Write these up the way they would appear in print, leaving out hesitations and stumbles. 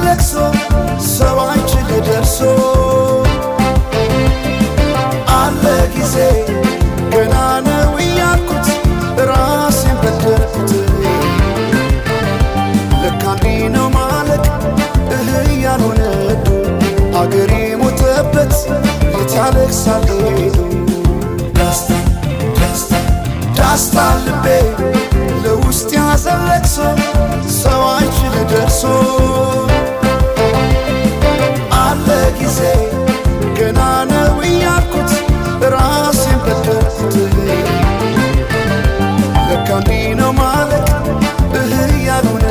ለቅሶ ሰው አይችል ደርሶ አለ ጊዜ ገና ነው እያልኩት ራሴን በደልኩት ለካ እንዲህ ነው ማለቅ ያልሆነ አገሬ ሞተበት የት ያለቅሳል ዳስታ ዳስታ ዳስታ ልቤ ለውስጥ ያዘን ለቅሶ ሰው አይችል ደርሶ አለ ጊዜ ገና ነው እያልኩት ራሴን በደልኩት ለካ እንዲህ ነው ማለቅ ያልሆነ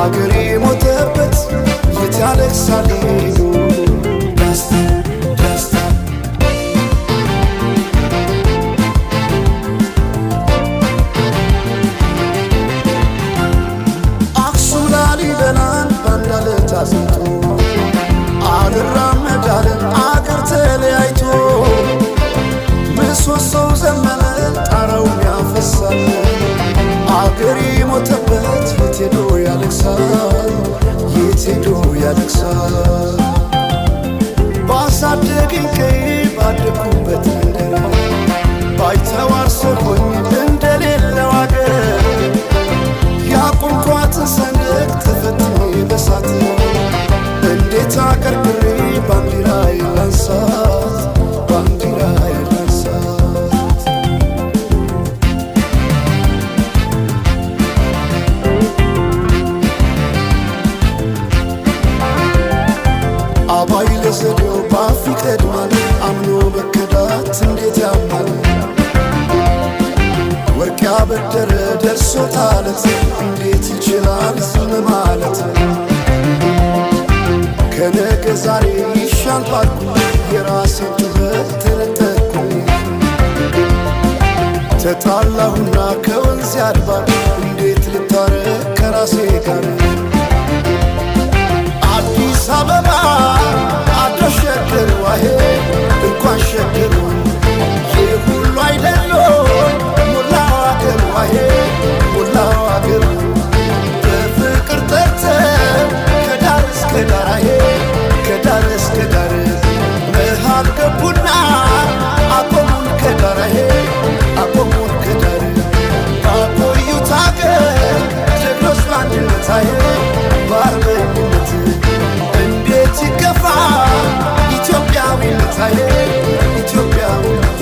አገሬ ሞተበት የት ያለቅሳል ዳስታ ዳስታ አክሱም ላሊበላን ባንድ ዓለት አስንቶ አልራመድ አለ አገር ተለያይቶ ምሰሶው ዘመነ ጣራው ያፈሳል አገሬ ሞተበት የት ሄዶ ያለቅሳል የት ሄዶ ያለቅሳል ባሳደገኝ ቀይ ባደኩበት መንደር ባይተዋር ሰሆኝ እንደሌለው አገር ያቆምኳትን ሰንደቅ ተፈትኜ በሳት እንዴት አቀርቅሬ ባንዲራዬ ላንሳት ባንዲራዬ ላንሳት አባይ ለዘዴው ባፍ ይቀድማል አምኖ መከዳት እንዴት ያማል ወርቅ ያበደረ ደርሶታለት እንዴት ይችላል ዝም ማለት ከነገ ዛሬ ይሻል ባልኩ የራሴን ጩኸት ተነጠቅኩ ተጣላሁና ከወንዝ ያድባል እንዴት ልታረቅ ከራሴ ጋር አዲስ አበባ አደሸገር ዋሄ እንኳን ሸገሩ ይህ ሁሉ አይደሎ ሙላው አገር ዋሄ ሙላው አገር በፍቅር ጠርተን ከዳር እስከ ዳር አሄ ከዳር እስከ ዳር መሃል ገቡና አቆሙን ከዳር አሄ አቆሙን ከዳር ባቆዩት አገር ጀግኖች በአንድነት አሄ በአርበኝነት እንዴት ይገፋ ኢትዮጵያዊነት አሄ ኢትዮጵያዊነት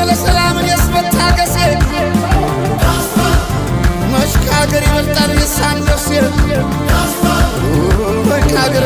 ለሰላምን ያስመታገሴ መሽካገር ይበልጣል የሳን ነፍሴ ወይ ካገር